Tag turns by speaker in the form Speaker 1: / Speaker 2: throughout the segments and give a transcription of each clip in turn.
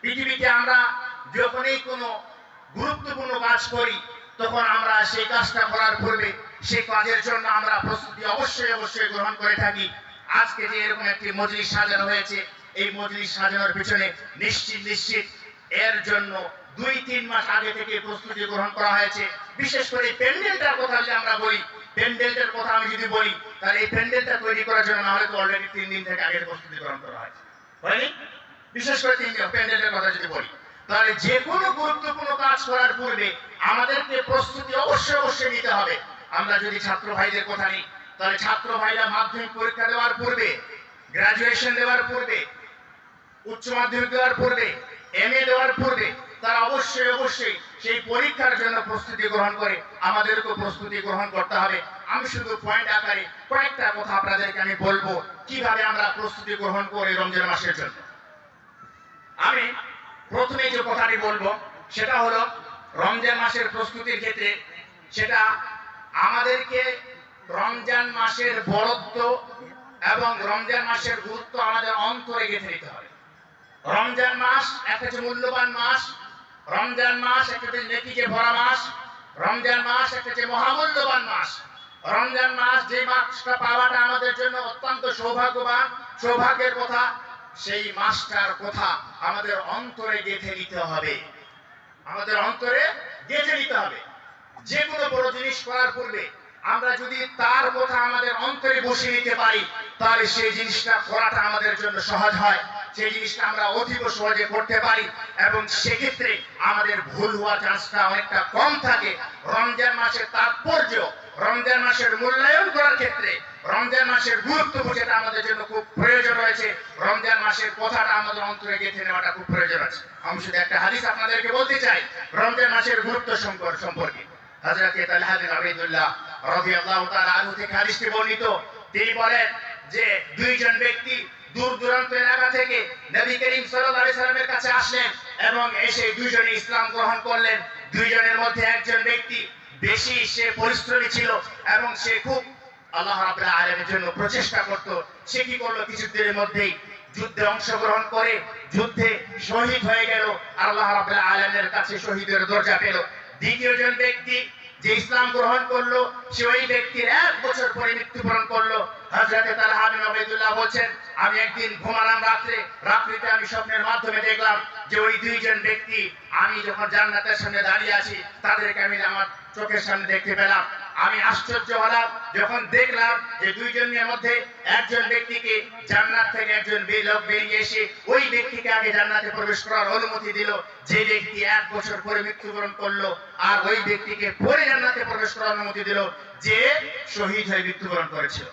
Speaker 1: পৃথিবীতে আমরা যখনই কোনো গুরুত্বপূর্ণ কাজ করি তখন আমরা সেই কাজটা করার পূর্বে সেই কাজের জন্য আমরা প্রস্তুতি অবশ্যই গ্রহণ করে থাকি। আজকে যে এরকম একটি মজলিস সাজানো হয়েছে, এই মজলিস সাজানোর পিছনে নিশ্চিত এর জন্য 2-3 মাস আগে থেকে প্রস্তুতি গ্রহণ করা হয়েছে। বিশেষ করে প্যান্ডেলটার কথা যদি আমরা বলি, প্যান্ডেলটার কথা আমি যদি বলি, তাহলে এই প্যান্ডেলটা তৈরি করার জন্য না হলে তো অলরেডি 3 দিন থেকে আগে প্রস্তুতি গ্রহণ করা হয়েছে, হয়নি? বিশেষ করে 3 দিন প্যান্ডেলের কথা যদি বলি, তাহলে যে কোনো গুরুত্বপূর্ণ কাজ করার পূর্বে আমাদেরকে প্রস্তুতি অবশ্যই নিতে হবে। আমরা যদি ছাত্র ভাইদের কথা নিই, তাহলে ছাত্র ভাইরা মাধ্যমিক পরীক্ষা দেওয়ার পূর্বে, গ্রাজুয়েশন দেওয়ার পূর্বে, উচ্চ মাধ্যমিক দেওয়ার পূর্বে, এমএ দেওয়ার পূর্বে তারা অবশ্যই সেই পরীক্ষার জন্য প্রস্তুতি গ্রহণ করে। আমাদেরকেও প্রস্তুতি গ্রহণ করতে হবে। আমি শুধু পয়েন্ট আকারে কয়েকটা কথা আপনাদেরকে আমি বলবো কিভাবে আমরা প্রস্তুতি গ্রহণ করি রমজান মাসের জন্য। আমি প্রথমে যে কথাটি বলবো সেটা হলো রমজান মাসের প্রস্তুতির ক্ষেত্রে সেটা আমাদেরকে রমজান মাসের বরত্ব এবং রমজান মাসের গুরুত্ব আমাদের অন্তরে গেঁথে নিতে হবে। রমজান মাস একটা যে মূল্যবান মাস, রমজান মাস একটা যে নেকিতে ভরা মাস, রমজান মাস একটা যে মহামূল্যবান মাস, রমজান মাস যে মাসটা পাওয়াটা আমাদের জন্য অত্যন্ত সৌভাগ্যের কথা, সেই মাসটার কথা আমাদের অন্তরে গেঁথে নিতে হবে। আমাদের অন্তরে গেঁথে নিতে হবে। যে কোনো বড় জিনিস করার পূর্বে আমরা যদি তার কথা আমাদের অন্তরে বসিয়ে নিতে পারি, তাহলে সেই জিনিসটা করাটা আমাদের জন্য সহজ হয়, সেই জিনিসটা আমরা অতীব সহজে করতে পারি এবং সেক্ষেত্রে আমাদের ভুল হওয়ার চান্সটা অনেকটা কম থাকে। রমজান মাসের তাৎপর্য, রমজান মাসের মূল্যায়ন করার ক্ষেত্রে রমজান মাসের গুরুত্ব যেটা আমাদের জন্য খুব প্রয়োজন রয়েছে, রমজান মাসের কথাটা আমাদের অন্তরে গেঁথে নেওয়াটা খুব প্রয়োজন আছে। আমি শুধু একটা হাদিস আপনাদেরকে বলতে চাই রমজান মাসের গুরুত্ব সম্পর্কে। হযরত তালহা বিন উবাইদুল্লাহ রাদিয়াল্লাহু তাআলা আনহু থেকে হাদিসটি বর্ণিত। তিনি বলেন যে দুইজন ব্যক্তি দূর দূরান্ত এলাকা থেকে নবী করিম সাল্লাল্লাহু আলাইহি সাল্লামের কাছে আসলেন এবং এসে দুইজনে ইসলাম গ্রহণ করলেন। দুইজনের মধ্যে একজন ব্যক্তি বেশি সে পরিশ্রমী ছিল এবং সে খুব আল্লাহ রাব্বুল আলামিনের জন্য প্রচেষ্টা করত। সে কি করলো, কিছুদিনের মধ্যেই যুদ্ধে অংশগ্রহণ করে যুদ্ধে শহীদ হয়ে গেল, আল্লাহ রাব্বুল আলামিনের কাছে শহীদের দরজা পেল। দ্বিতীয়জন ব্যক্তি যে ইসলাম গ্রহণ করলো সে ওই ব্যক্তির 1 বছর পরে মৃত্যুবরণ করলো। হযরত তালহা বিন উবাইদুল্লাহ বলেন, আমি একদিন ঘুমালাম রাত্রিতে আমি স্বপ্নের মাধ্যমে দেখলাম যে ওই দুইজন ব্যক্তি আমি যখন জান্নাতের সামনে দাঁড়িয়ে আছি তাদেরকে আমি আমার চোখের সামনে দেখতে পেলাম। আমি আশ্চর্য হলাম যখন দেখলাম যে দুইজনের মধ্যে একজন ব্যক্তিকে জান্নাত থেকে একজন লোক বেরিয়ে এসে ওই ব্যক্তিকে আগে জান্নাতে প্রবেশ করার অনুমতি দিল, যে ব্যক্তি 1 বছর পরে মৃত্যুবরণ করলো, আর ওই ব্যক্তিকে পরে জান্নাতে প্রবেশ করার অনুমতি দিল যে শহীদ হয়ে মৃত্যুবরণ করেছিল।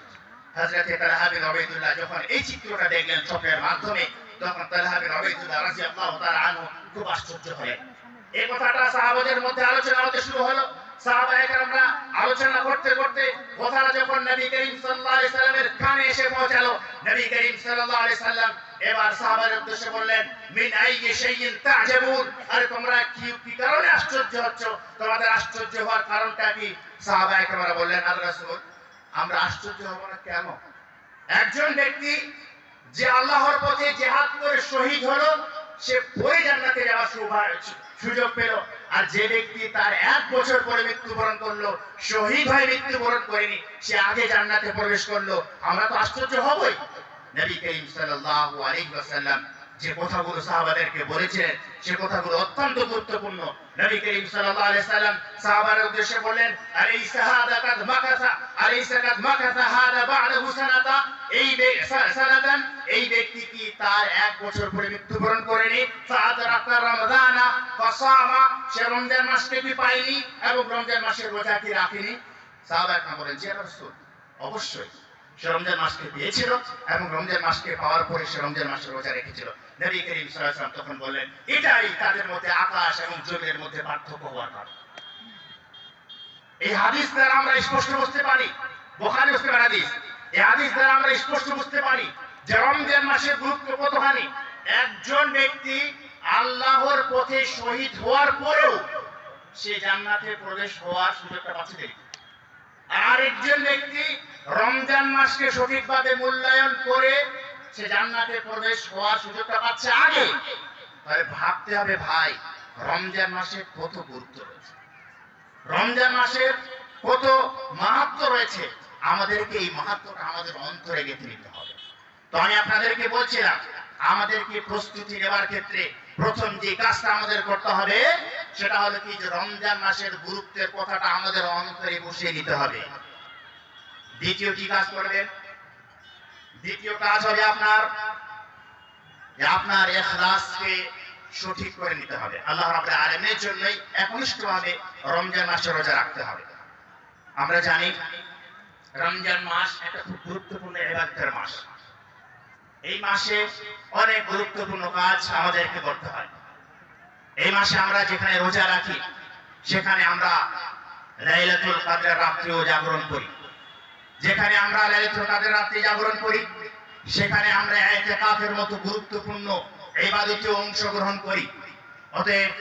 Speaker 1: হযরত তালহা বিন উবাইদুল্লাহ যখন এই চিত্রটা দেখলেন স্বপ্নের মাধ্যমে, তখন তালহা বিন উবাইদুল্লাহ রাদিয়াল্লাহু তাআলা আনহু খুব আশ্চর্য হলেন। এই কথাটা সাহাবাদের মধ্যে আলোচনা হতে শুরু হলো। সাহাবায়ে কেরামরা আলোচনা করতে কথাটা যখন নবী করিম সাল্লাল্লাহু আলাইহি সাল্লামের কানে এসে পৌঁছালো, নবী করিম সাল্লাল্লাহু আলাইহি সাল্লাম এবার সাহাবাদের উদ্দেশ্যে বললেন, মিন আইয়ি শাইইন তা'জাবুন, আরে তোমরা কি কারণে আশ্চর্য হচ্ছ, তোমাদের আশ্চর্য হওয়ার কারণটা কি? সাহাবায়ে কেরামরা বললেন, আল্লাহর রাসূল, আমরা আশ্চর্য হব না কেন? একজন ব্যক্তি যে আল্লাহর পথে জিহাদ করে শহীদ হলো সে পরে জান্নাতে যাওয়ার সুযোগ পেল, আর যে ব্যক্তি তার 1 বছর পরে মৃত্যুবরণ করলো, শহীদ হয়ে মৃত্যুবরণ করেনি, সে আগে জান্নাতে প্রবেশ করলো, আমরা তো আশ্চর্য হবই। নবী করিম সাল্লাল্লাহু আলাইহি ওয়াসাল্লাম যে কথাগুলো সাহাবাদেরকে বলেছিলেন সে কথাগুলো অত্যন্ত গুরুত্বপূর্ণ। নবী করিম সাল্লাল্লাহু আলাইহি সাল্লাম সাহাবাদের উদ্দেশ্যে বলেন, আলাইসা হাদা কাদ মাকাসা হাদা বা'দাহু সানাতা, এই ব্যক্তি কি তার 1 বছর পরে মৃত্যুবরণ করেনি? ফাআদরাকা রমাদানা ফাসামা, সে রমজান মাসকে কি পায়নি এবং রমজান মাসের রোজা কি রাখেনি? সাহাবায়ে বলেন, জি রাসূল, অবশ্যই সে রমজান মাসকে পেয়েছিল এবং রমজান মাসকে পাওয়ার পরে সে রমজান মাসের রোজা রেখেছিল। নবী করিম সাল্লাল্লাহু আলাইহি ওয়াসাল্লাম তখন বললেন, এটাই তাদের মধ্যে আকাশ এবং জমিনের মধ্যে পার্থক্য হওয়ার কারণ। এই হাদিস দ্বারা আমরা স্পষ্ট বুঝতে পারি, বুখারী মুসলিমের হাদিস, এই হাদিস দ্বারা আমরা স্পষ্ট বুঝতে পারি যে রমজান মাসের গুরুত্ব কতখানি। একজন ব্যক্তি আল্লাহর পথে শহীদ হওয়ার পরেও সে জান্নাতে প্রবেশ হওয়ার সুযোগটা পাচ্ছে, আর একজন ব্যক্তি রমজান মাসকে সঠিকভাবে মূল্যায়ন করে সে জান্নাতে প্রবেশ হওয়ার সুযোগটা পাচ্ছে আগে। তাহলে ভাবতে হবে ভাই, রমজান মাসে কত গুরুত্ব রয়েছে, রমজান মাসের কত মাহাত্ম্য রয়েছে। আমাদেরকে এই মাহাত্ম্যটা আমাদের অন্তরে গেঁথে নিতে হবে। তো আমি আপনাদেরকে বলছিলাম, আমাদেরকে প্রস্তুতি নেওয়ার ক্ষেত্রে প্রথম যে কাজটা আমাদের করতে হবে সেটা হলো কি, যে রমজান মাসের গুরুত্বের কথাটা আমাদের অন্তরে বসিয়ে নিতে হবে। দ্বিতীয় কি কাজ করবেন? দ্বিতীয় কাজ হবে আপনার ইখলাসকে সঠিক করে নিতে হবে। আল্লাহ রাব্বুল আলামিনের জন্যই একনিষ্ঠভাবে রমজান মাসে রোজা রাখতে হবে। আমরা জানি রমজান মাস একটা খুব গুরুত্বপূর্ণ ইবাদতের মাস। এই মাসে অনেক গুরুত্বপূর্ণ কাজ আমাদেরকে করতে হয়। এই মাসে আমরা যেখানে রোজা রাখি সেখানে আমরা লাইলাতুল কদরের রাত্রিও জাগরণ করি। যেখানে আমরা লাইলাতুল কদরের রাত্রি জাগরণ করি সেখানে আমরা ইতিকাফের মতো গুরুত্বপূর্ণ ইবাদতে অংশগ্রহণ করি। অতএব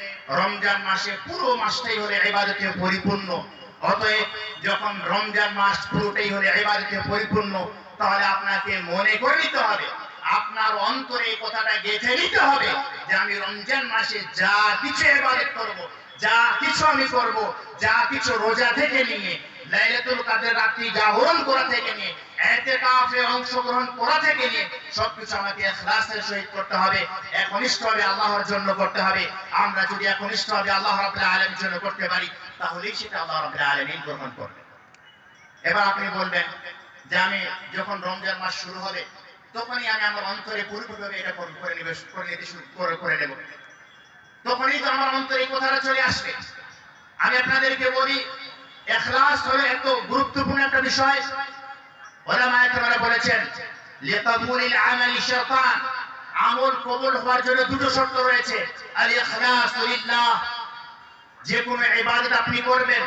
Speaker 1: রমজান মাসে পুরো মাসটাই হলো ইবাদতে পরিপূর্ণ। অতএব যখন রমজান মাস পুরোটাই হলো ইবাদতে পরিপূর্ণ, তাহলে আপনাকে মনে করে নিতে হবে, আপনার অন্তরে এই কথাটা গেঁথে নিতে হবে যে আমি রমজান মাসে যা কিছু ইবাদত করব, যা কিছু আমি করব, যা কিছু রোজা থেকে নিয়ে, লাইলাতুল কদর রাত্রি জাগরণ করা থেকে নিয়ে, ইতিকাফে অংশগ্রহণ করা থেকে নিয়ে সবকিছু আমাকে ইখলাসের সহিত করতে হবে, একনিষ্ঠভাবে আল্লাহর জন্য করতে হবে। আমরা যদি একনিষ্ঠভাবে আল্লাহ রাব্বুল আলামিনের জন্য করতে পারি তাহলেই সেটা আল্লাহ রাব্বুল আলামিন গ্রহণ করবে। এবার আপনি বলবেন যে আমি যখন রমজান মাস শুরু হবে তখনই আমি আমার অন্তরে পরিপূর্ণভাবে এটা করে নেব, তখনই তো আমার অন্তরে এই কথাটা চলে আসবে। আমি আপনাদেরকে বলি, ইখলাস হলো এত গুরুত্বপূর্ণ একটা বিষয়। উলামায়ে কেরাম বলেছেন লিকাবুলিল আমালি শারতান, আমল কবুল হওয়ার জন্য দুটো শর্ত রয়েছে। আল ইখলাসু লিল্লাহ, যে কোনো ইবাদত আপনি করবেন,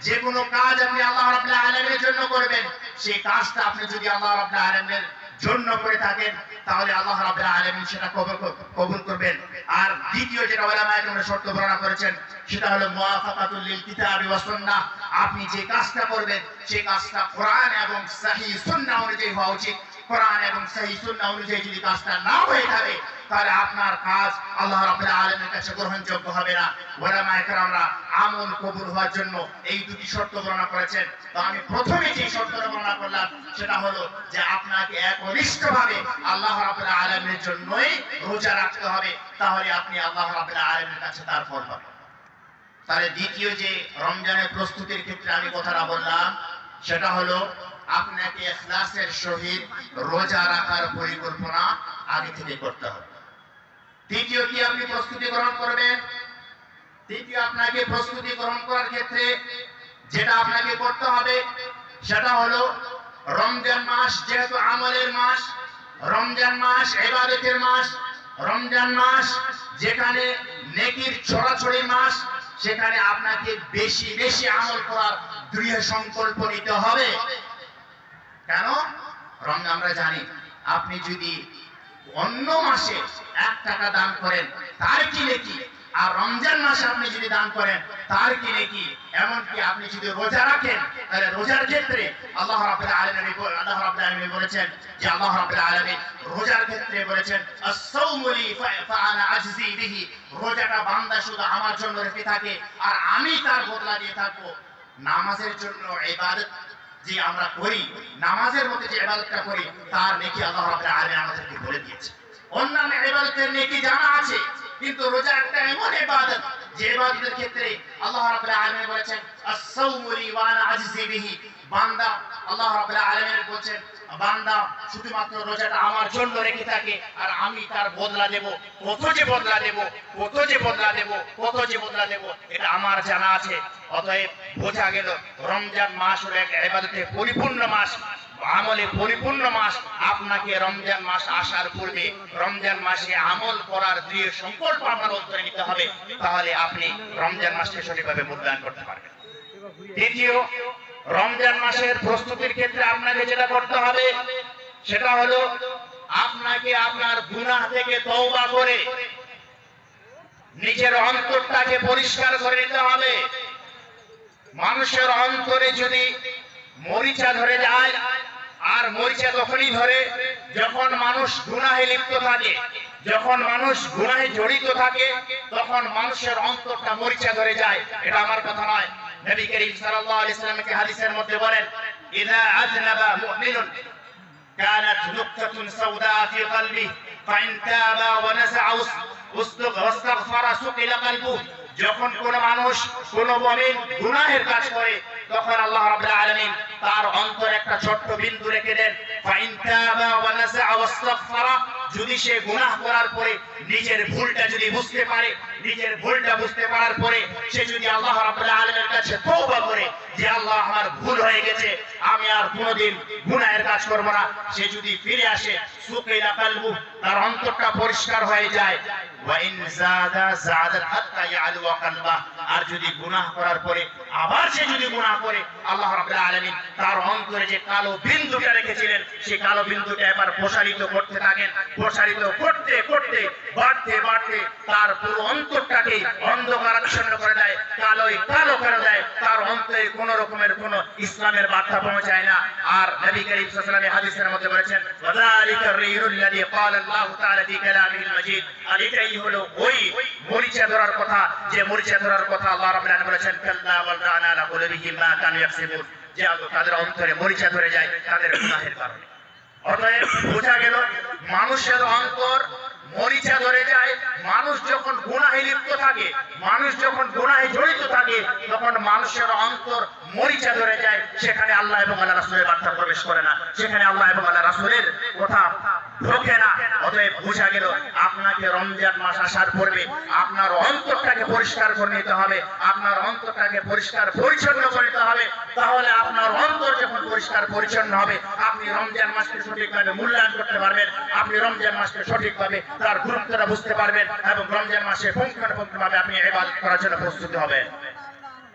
Speaker 1: যে কোনো কাজ আপনি আল্লাহ রাব্বুল আলামিনের জন্য করবেন, সেই কাজটা আপনি যদি আল্লাহ রাব্বুল আলামিনের জন্য করে থাকেন তাহলে আল্লাহ রাব্বুল আলামিন সেটা কবুল করবেন। আর দ্বিতীয় যেটা উলামায়ে কেরাম শর্ত বর্ণনা করেছেন সেটা হলো মুওয়াফাকাতুল লিল কিতাবি ওয়াস সুন্নাহ, আপনি যে কাজটা করবেন সেই কাজটা কোরআন এবং সহিহ সুন্নাহ অনুযায়ী হওয়া উচিত। কোরআন এবং সহিহ সুন্নাহ অনুযায়ী যদি কাজটা না হয়ে থাকে তাহলে আপনার কাজ আল্লাহ রাব্বুল আলামিনের কাছে গ্রহণযোগ্য হবে না। উলামায়ে কেরামরা আমল কবুল হওয়ার জন্য এই দুটি শর্ত বর্ণনা করেছেন। তো আমি প্রথমে যে শর্তটা বর্ণনা করলাম সেটা হলো যে আপনাকে একনিষ্ঠভাবে আল্লাহ রাব্বুল আলামিনের জন্যই রোজা রাখতে হবে, তাহলে আপনি আল্লাহ রাব্বুল আলামিনের কাছে তার ফল পাবেন। তাহলে দ্বিতীয় যে রমজানের প্রস্তুতির ক্ষেত্রে আমি কথাটা বললাম সেটা হলো আপনাকে ইখলাসের সহিত রোজা রাখার পরিকল্পনা আগে থেকে করতে হবে। তৃতীয় কি আপনি প্রস্তুতি গ্রহণ করবেন? তৃতীয় আপনাকে প্রস্তুতি গ্রহণ করার ক্ষেত্রে যেটা আপনাকে করতে হবে সেটা হলো রমজান মাস যেহেতু আমলের মাস, রমজান মাস ইবাদতের মাস, রমজান মাস যেখানে নেকির ছড়াছড়ির মাস, সেখানে আপনাকে বেশি বেশি আমল করার দৃঢ় সংকল্প নিতে হবে। কেন? রমজান আমরা জানি আপনি যদি অন্য মাসে 1 টাকা দান করেন তার কি নেকি, আর রমজান মাসে আপনি যদি দান করেন তার কি নেকি। এমনকি আপনি যদি রোজা রাখেন তাহলে রোজার ক্ষেত্রে আল্লাহ রাব্বুল আলামিন বলেছেন যে আল্লাহ রাব্বুল আলামিন রোজার ক্ষেত্রে বলেছেন আস-সাওমু লি ফাআনা আজজি বিহি, রোজাটা বান্দা শুধু আমার জন্য রেখে থাকে আর আমি তার বদলা দিয়ে থাকবো। নামাজের জন্য ইবাদত যে আমরা করি, নামাজের মধ্যে যে ইবাদতটা করি তার নেকি আল্লাহ রাব্বুল আলামিন আমাদেরকে বলে দিয়েছে। অন্যান্য ইবাদতের নেকি জানা আছে, কিন্তু রোজা একটা এমন ইবাদত যে ইবাদতের ক্ষেত্রে আল্লাহ রাব্বুল আলামিন বলেছেন আস-সাওমু লি ওয়া আনা আজজি বিহি, বান্দা আল্লাহ রাব্বুল আলামিন বলেন বান্দা শুধুমাত্র রোজাটা আমার জন্য রেখে থাকে আর আমি তার বদলা দেব। কত যে বদলা দেব, কত যে বদলা দেব, কত যে বদলা দেব এটা আমার জানা আছে। অতএব বোঝা গেল রমজান মাস হলো এক ইবাদতে পরিপূর্ণ মাস, আমলে পরিপূর্ণ মাস। আপনাকে রমজান মাস আসার পূর্বে রমজান মাসে আমল করার দৃঢ় সংকল্প আপনার অন্তরে নিতে হবে, তাহলে আপনি রমজান মাসকে সঠিকভাবে মূল্যায়ন করতে পারবেন। দ্বিতীয়, রমজান মাসের প্রস্তুতির ক্ষেত্রে আপনাকে যেটা করতে হবে সেটা হলো আপনাকে আপনার গুনাহ থেকে তওবা করে নিজের অন্তরটাকে পরিষ্কার করে নিতে হবে। মানুষের অন্তরে যদি মরিচা ধরে যায়, আর মরিচা তখনই ধরে যখন মানুষ গুনাহে লিপ্ত থাকে, যখন মানুষ গুনাহে জড়িত থাকে তখন মানুষের অন্তরটা মরিচা ধরে যায়। এটা আমার কথা নয়, নবী করিম সাল্লাল্লাহু আলাইহি ওয়াসাল্লাম হাদিসের মধ্যে বলেন, ইযা আযনাবা মুমিনুন কানাত নুকতাতুন সাওদা ফি কলবিহি ফাইন তাবা ওয়া নাযা'a ওয়াস্তাগফারা সুকিলা কলবুহু। যখন কোন মানুষ কোন মুমিন গুনাহের কাজ করে তখন আল্লাহ রাব্বুল আলামিন তার অন্তরে একটা ছোট্ট বিন্দু রেখে দেন। ফাইন তাবা ওয়া নাযা'a ওয়াস্তাগফারা, যদি সে গুনাহ করার পরে নিজের ভুলটা যদি বুঝতে পারে, নিজের ভুলটা বুঝতে পারার পরে সে যদি আল্লাহ রাব্বুল আলামিনের কাছে তওবা করে যে আল্লাহ আমার ভুল হয়ে গেছে, আমি আর কোনোদিন গুনাহের কাজ করব না, সে যদি ফিরে আসে সুকিলা কলবু, তার অন্তরটা পরিষ্কার হয়ে যায়। ওয়া ইন যাদা যাদাত হাত্তা ইয়ালু কলবা, আর যদি গুনাহ করার পরে আবার সে যদি গুনাহ করে আল্লাহ রাব্বুল আলামিন তার অন্তরে যে কালো বিন্দুটা রেখেছিলেন সেই কালো বিন্দুটা এবার প্রসারিত করতে থাকেন। প্রসারিত করতে করতে বাড়তে বাড়তে তার পুরো অন্তরটাকে অন্ধকারাচ্ছন্ন করে দেয়, কালোই কালো করে দেয়। তার অন্তরে কোন রকমের কোন ইসলামের বার্তা পৌঁছায় না। আর নবী করিম সাল্লাল্লাহু আলাইহি ওয়াসাল্লাম হাদিসের মধ্যে বলেছেন, ওয়াযালিকা রিরুল্লাযী ক্বালা আল্লাহু তাআলা ফি কালামিহিল মাজিদ, আর এটাই হলো ওই মরিচা ধরার কথা, যে মরিচা ধরার কথা আল্লাহ রাব্বুল আলামিন বলেছেন, কাল্লা ওয়াল রানা আলা কুলুবিহিম মা কানু ইয়াকসিবুন, যে তাদের অন্তরে মরিচা ধরে যায় তাদের গুনাহের কারণে। অতএব বোঝা গেল মানুষের অন্তর মরিচা ধরে যায় মানুষ যখন গুনাহে লিপ্ত থাকে, মানুষ যখন গুনাহে জড়িত থাকে তখন মানুষের অন্তর মরিচা ধরে যায়। সেখানে আল্লাহ এবং আল্লাহ রাসূলের বার্তা প্রবেশ করে না, সেখানে আল্লাহ এবং আল্লাহ রাসূলের কথা ঢোকে না। অতএব বোঝা গেল আপনাকে রমজান মাস আসার পূর্বে আপনার অন্তরটাকে পরিষ্কার করে নিতে হবে, আপনার অন্তরটাকে পরিষ্কার পরিচ্ছন্ন করে নিতে হবে। তাহলে আপনার অন্তর যখন পরিষ্কার পরিচ্ছন্ন হবে আপনি রমজান মাসকে সঠিকভাবে মূল্যায়ন করতে পারবেন, আপনি রমজান মাসকে সঠিকভাবে তার গুরুত্বটা বুঝতে পারবেন এবং রমজান মাসে পুঙ্খানুপুঙ্খভাবে আপনি ইবাদত করার জন্য প্রস্তুত হবেন।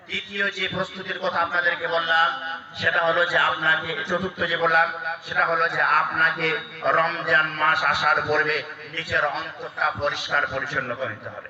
Speaker 1: দ্বিতীয় যে প্রস্তুতির কথা আপনাদেরকে বললাম সেটা হলো যে আপনাকে, চতুর্থ যে বললাম সেটা হলো যে আপনাকে রমজান মাস আসার পূর্বে নিজের অন্তরটা পরিষ্কার পরিচ্ছন্ন করে নিতে হবে।